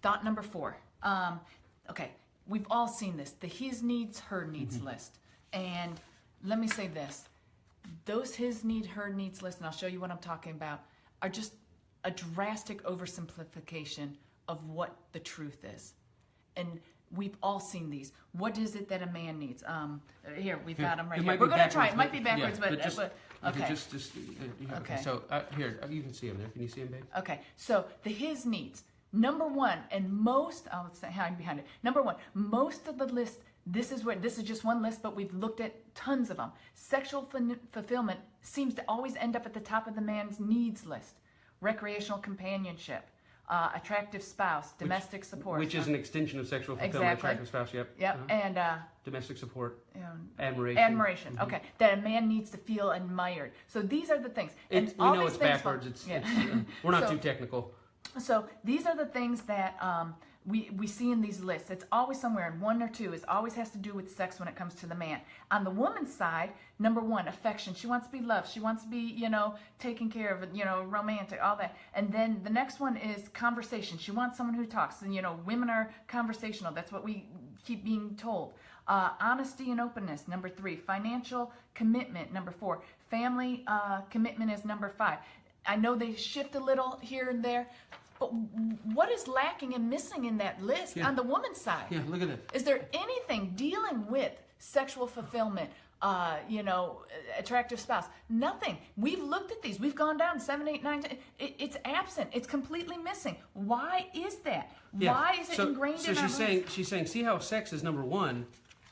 thought number 4. Okay, we've all seen this, the his needs, her needs list. And let me say this, those his need, her needs list, and I'll show you what I'm talking about, are just a drastic oversimplification of what the truth is. And we've all seen these. What is it that a man needs? Here, we've got them right here. We're going to try it. It might be backwards, yeah, but okay. Okay. So here, you can see them there. Can you see them, babe? Okay. So the his needs. Number 1, and most, I'll say hide behind it. Number 1, most of the list, this is just one list, but we've looked at tons of them. Sexual fulfillment seems to always end up at the top of the man's needs list. Recreational companionship, attractive spouse, domestic support. Which is an extension of sexual fulfillment, attractive spouse, yep. Yep, and domestic support, admiration. Admiration, okay. That a man needs to feel admired. So these are the things. And we know it's backwards. We're not too technical. So these are the things that we see in these lists. It's always somewhere in 1 or 2. It always has to do with sex when it comes to the man. On the woman's side, number 1, affection. She wants to be loved. She wants to be, taken care of, romantic, all that. And then the next one is conversation. She wants someone who talks. And, women are conversational. That's what we keep being told. Honesty and openness, number 3. Financial commitment, number 4. Family commitment is number 5. I know they shift a little here and there, but what is lacking and missing in that list on the woman's side? Yeah, look at it. Is there anything dealing with sexual fulfillment, attractive spouse? Nothing. We've looked at these. We've gone down 7, 8, 9, 10. It's absent. It's completely missing. Why is that? Yeah. Why is it ingrained in our So she's saying, see how sex is number 1.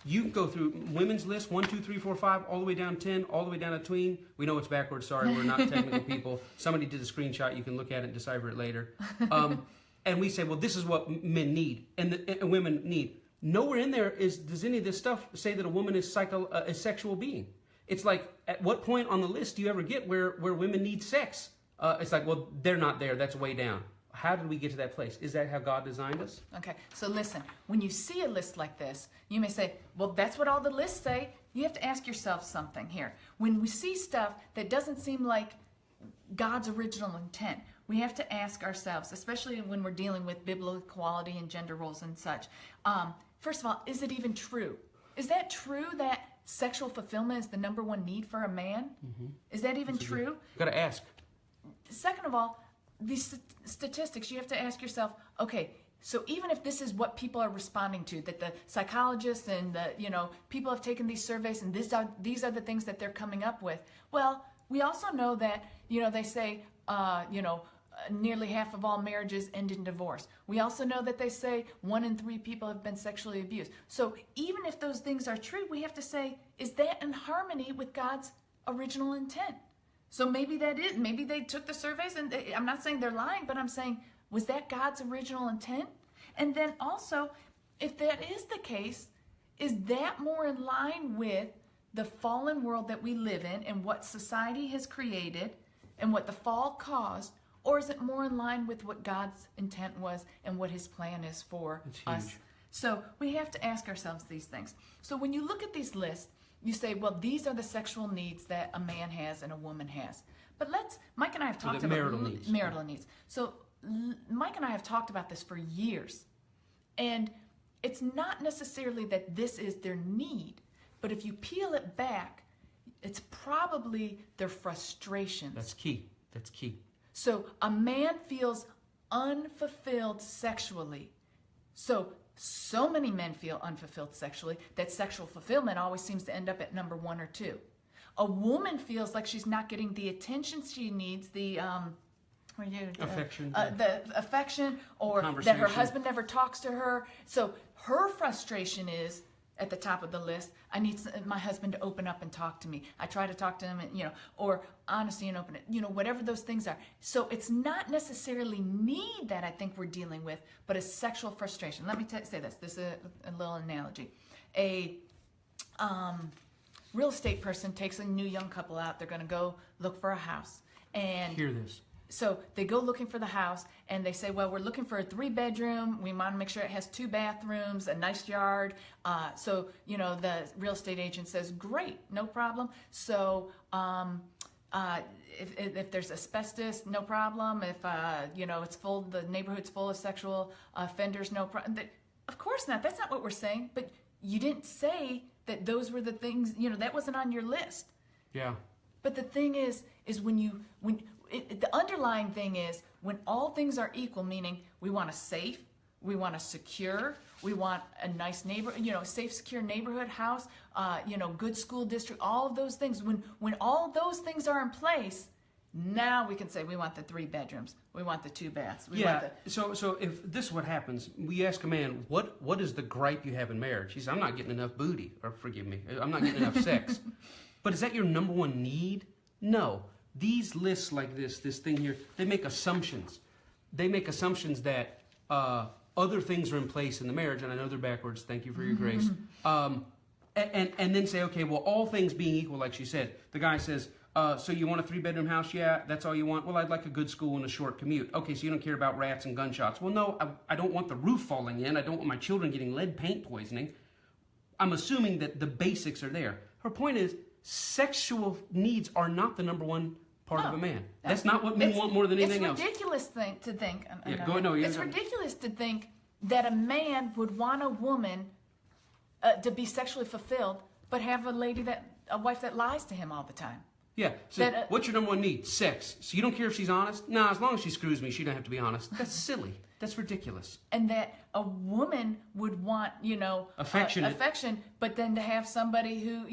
You can go through women's list, 1, 2, 3, 4, 5, all the way down 10, all the way down to tween. We know it's backwards. Sorry, we're not technical people. Somebody did a screenshot. You can look at it and decipher it later. And we say, well, this is what men need and women need. Nowhere in there does any of this stuff say that a woman is a sexual being. It's like, at what point on the list do you ever get where women need sex? It's like, well, they're not there. That's way down. How did we get to that place? Is that how God designed us? Okay, so listen, when you see a list like this, you may say, well, that's what all the lists say. You have to ask yourself something here. When we see stuff that doesn't seem like God's original intent, we have to ask ourselves, especially when we're dealing with biblical equality and gender roles and such. First of all, is it even true? Is that true that sexual fulfillment is the number 1 need for a man? Is that even true? You've got to ask. Second of all, these statistics, you have to ask yourself, okay, so even if this is what people are responding to, that the psychologists and the, people have taken these surveys and these are the things that they're coming up with. Well, we also know that, they say, nearly half of all marriages end in divorce. We also know that they say 1 in 3 people have been sexually abused. So even if those things are true, we have to say, is that in harmony with God's original intent? So maybe that is, maybe they took the surveys and I'm not saying they're lying, but I'm saying, was that God's original intent? And then also, if that is the case, is that more in line with the fallen world that we live in and what society has created and what the fall caused? Or is it more in line with what God's intent was and what his plan is for us? So we have to ask ourselves these things. So when you look at these lists, you say, well, these are the sexual needs that a man has and a woman has. But Mike and I have talked about marital needs. So Mike and I have talked about this for years. And it's not necessarily that this is their need, but if you peel it back, it's probably their frustrations. That's key. That's key. So a man feels unfulfilled sexually. So many men feel unfulfilled sexually that sexual fulfillment always seems to end up at number 1 or 2. A woman feels like she's not getting the attention she needs, the affection, or that her husband never talks to her. So her frustration is at the top of the list. I need my husband to open up and talk to me. I try to talk to him, and, or honesty and openness, whatever those things are. So it's not necessarily need that I think we're dealing with, but a sexual frustration. Let me say this. This is a little analogy. A real estate person takes a new young couple out. They're going to go look for a house. And hear this. So they go looking for the house, and they say, well, we're looking for a 3-bedroom. We want to make sure it has 2 bathrooms, a nice yard. So, the real estate agent says, great, no problem. So if there's asbestos, no problem. If it's full, the neighborhood's full of sexual offenders, no problem. Of course not. That's not what we're saying. But you didn't say that those were the things. That wasn't on your list. Yeah. But the thing is the underlying thing is when all things are equal, meaning we want a safe, we want a secure, we want a nice neighbor, safe, secure neighborhood, house, good school district, all of those things. When all those things are in place, now we can say we want the 3 bedrooms, we want the 2 baths. So if this is what happens, we ask a man, what is the gripe you have in marriage? He says, I'm not getting enough booty, or forgive me, I'm not getting enough sex. But is that your number one need? No. These lists like this thing here, they make assumptions. They make assumptions that other things are in place in the marriage, and I know they're backwards, thank you for your grace. And then say, okay, well, all things being equal, like she said, the guy says, so you want a 3-bedroom house? Yeah, that's all you want? Well, I'd like a good school and a short commute. Okay, so you don't care about rats and gunshots. Well, no, I don't want the roof falling in. I don't want my children getting lead paint poisoning. I'm assuming that the basics are there. Her point is, sexual needs are not the number one part of a man. That's not what men want more than anything else. It's ridiculous to think. It's ridiculous to think that a man would want a woman to be sexually fulfilled, but have a wife that lies to him all the time. Yeah. So what's your number one need? Sex. So you don't care if she's honest? No, as long as she screws me, she don't have to be honest. That's silly. That's ridiculous. And that a woman would want, affection, but then to have somebody who,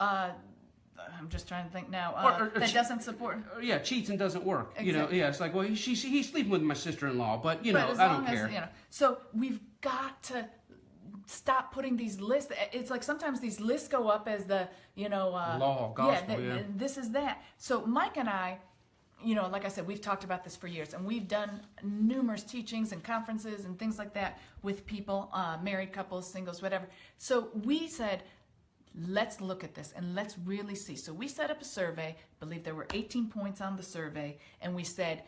I'm just trying to think now, that doesn't support. Yeah, cheats and doesn't work. Exactly. It's like, well, he's sleeping with my sister-in-law, but, I don't care. So we've got to stop putting these lists. It's like sometimes these lists go up as the, law, gospel, this is that. So Mike and I, like I said, we've talked about this for years, and we've done numerous teachings and conferences and things like that with people, married couples, singles, whatever. So we said, let's look at this and let's really see. So we set up a survey. I believe there were 18 points on the survey, and we said,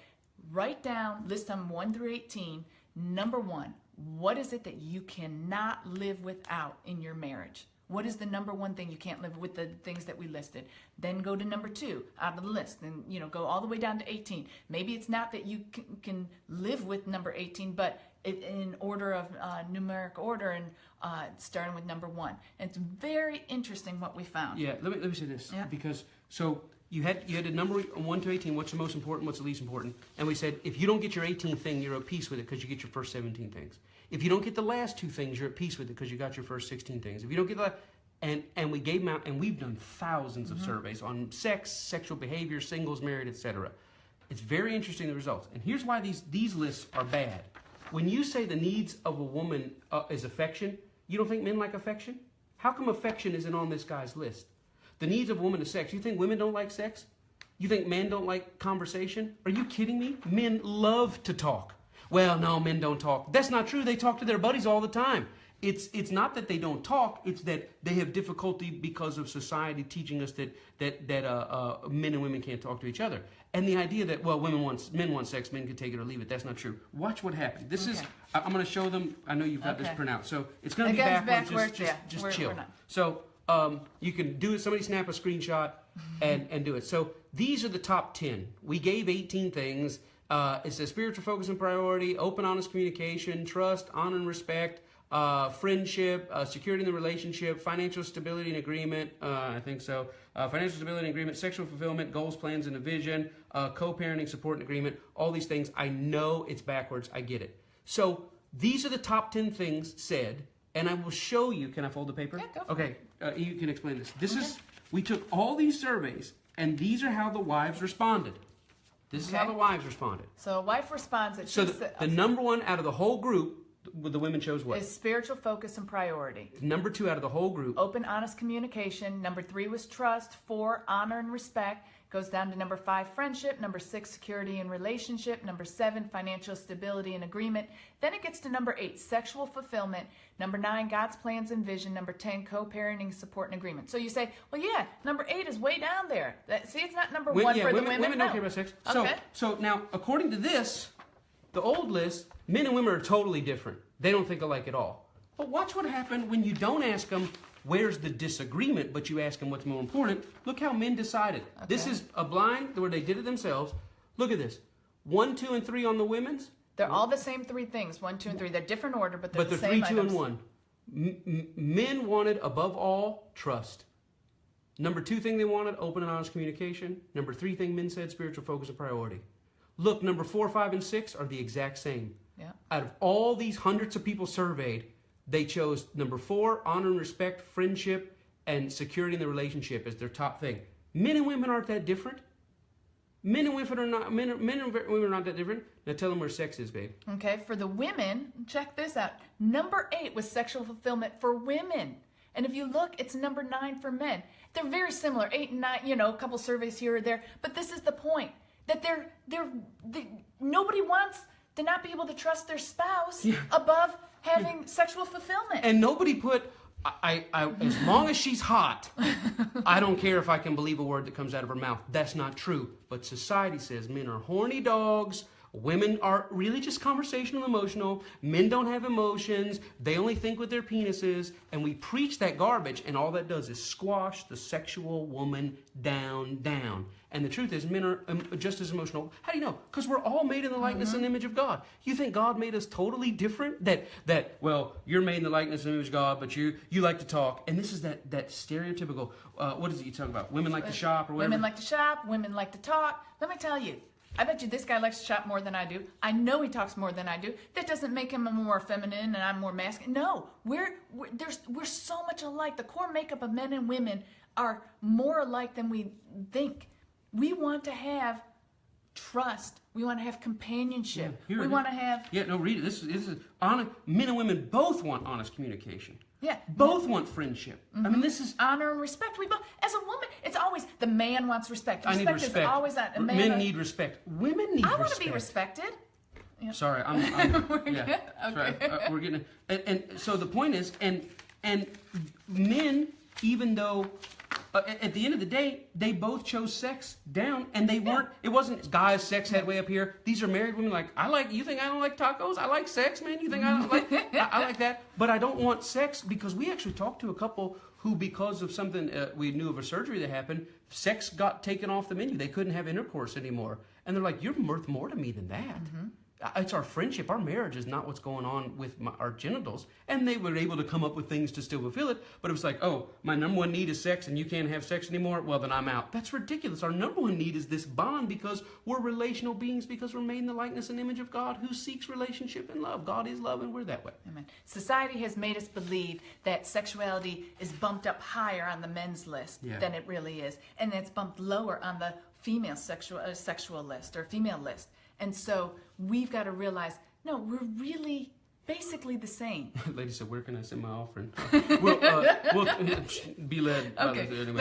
write down, list them 1 through 18. Number 1, what is it that you cannot live without in your marriage? What is the number one thing you can't live with, the things that we listed? Then go to number 2 out of the list, and go all the way down to 18. Maybe it's not that you can live with number 18, but in order of numeric order, and starting with number 1. And it's very interesting what we found. Yeah, let me say this, because so you had a number 1 to 18. What's the most important? What's the least important? And we said if you don't get your 18th thing, you're at peace with it because you get your first 17 things. If you don't get the last 2 things, you're at peace with it because you got your first 16 things. If you don't get the and we gave them out, and we've done thousands of surveys on sex, sexual behavior, singles, married, etc. It's very interesting, the results. And here's why these lists are bad. When you say the needs of a woman is affection, you don't think men like affection? How come affection isn't on this guy's list? The needs of a woman is sex. You think women don't like sex? You think men don't like conversation? Are you kidding me? Men love to talk. Well, no, men don't talk. That's not true. They talk to their buddies all the time. It's not that they don't talk. It's that they have difficulty because of society teaching us that men and women can't talk to each other. And the idea that, well, men want sex, men can take it or leave it. That's not true. Watch what happened. This is, I'm going to show them. I know you've got this printout. So it's going to be backwards. Just chill. So you can do it. Somebody snap a screenshot and do it. So these are the top 10. We gave 18 things. It says spiritual focus and priority, open, honest communication, trust, honor and respect, friendship, security in the relationship, financial stability and agreement, I think so, financial stability and agreement, sexual fulfillment, goals, plans, and a vision, co-parenting, support and agreement, all these things. I know it's backwards. I get it. So these are the top 10 things said, and I will show you. Can I fold the paper? Yeah, go for it. You can explain this. This is, we took all these surveys, and these are how the wives responded. This is how the wives responded. So a wife responds. So the number 1 out of the whole group, the women chose what? Is spiritual focus and priority. Number 2 out of the whole group. Open, honest communication. Number 3 was trust. 4, honor and respect. Goes down to number 5, friendship. Number 6, security and relationship. Number 7, financial stability and agreement. Then it gets to number 8, sexual fulfillment. Number 9, God's plans and vision. Number 10, co-parenting, support and agreement. So you say, well, yeah, number 8 is way down there. See, it's not number 1 for the women. Women don't care about sex. Okay. So now, according to this, the old list, men and women are totally different. They don't think alike at all. But watch what happened when you don't ask them, Where's the disagreement? But you ask them what's more important. Look how men decided. Okay. This is a blind where they did it themselves. Look at this. 1, 2, and 3 on the women's. They're all the same 3 things. 1, 2, and 3. They're different order, but they're the they're same 3, 2, items. and 1. Men wanted, above all, trust. Number 2 thing they wanted, open and honest communication. Number 3 thing men said, spiritual focus and priority. Look, number 4, 5, and 6 are the exact same. Yeah. Out of all these hundreds of people surveyed, they chose number 4, honor and respect, friendship, and security in the relationship as their top thing. Men and women aren't that different. Men and women are not. Men and women are not that different. Now tell them where sex is, babe. Okay, for the women, check this out. Number 8 was sexual fulfillment for women. And if you look, it's number 9 for men. They're very similar, 8 and 9, you know, a couple surveys here or there. But this is the point, that nobody wants to not be able to trust their spouse above having sexual fulfillment. And nobody put, I as long as she's hot, I don't care if I can believe a word that comes out of her mouth. That's not true. But society says men are horny dogs. Women are really just conversational and emotional. Men don't have emotions. They only think with their penises. And we preach that garbage, and all that does is squash the sexual woman down. And the truth is, men are just as emotional. How do you know? Because we're all made in the likeness and image of God. You think God made us totally different? That well, you're made in the likeness and image of God, but you like to talk. And this is that stereotypical, what is it you talk about? Women like to shop or whatever? Women like to shop. Women like to talk. Let me tell you. I bet you this guy likes to shop more than I do. I know he talks more than I do. That doesn't make him more feminine and I'm more masculine. No, we're so much alike. The core makeup of men and women are more alike than we think. We want to have trust. We want to have companionship. We want to have... Yeah, no, read it. This is honest. Men and women both want honest communication. Yeah. Both want friendship. I mean, this is... honor and respect. We both, as a woman, it's always the man wants respect. I need respect. Is always that. A man Men need respect. Women need respect. I want to be respected. Yeah. Sorry, I'm We're yeah. good? Sorry, Okay. we're getting and so the point is, and men, even though at the end of the day, they both chose sex down, and they weren't. It wasn't guys' sex head way up here. These are married women. Like, you think I don't like tacos? I like sex, man. You think I don't like? I like that, but I don't want sex, because we actually talked to a couple who, because of something we knew of a surgery that happened, sex got taken off the menu. They couldn't have intercourse anymore, and they're like, "You're worth more to me than that." It's our friendship. Our marriage is not what's going on with our genitals. And they were able to come up with things to still fulfill it. But it was like, oh, my number one need is sex and you can't have sex anymore? Well, then I'm out. That's ridiculous. Our number one need is this bond, because we're relational beings, because we're made in the likeness and image of God, who seeks relationship and love. God is love, and we're that way. Amen. Society has made us believe that sexuality is bumped up higher on the men's list than it really is. And it's bumped lower on the female sexual list or female list. And so we've got to realize, no, we're really basically the same. Lady said, where can I send my offering? We'll be led. Okay. Anyway.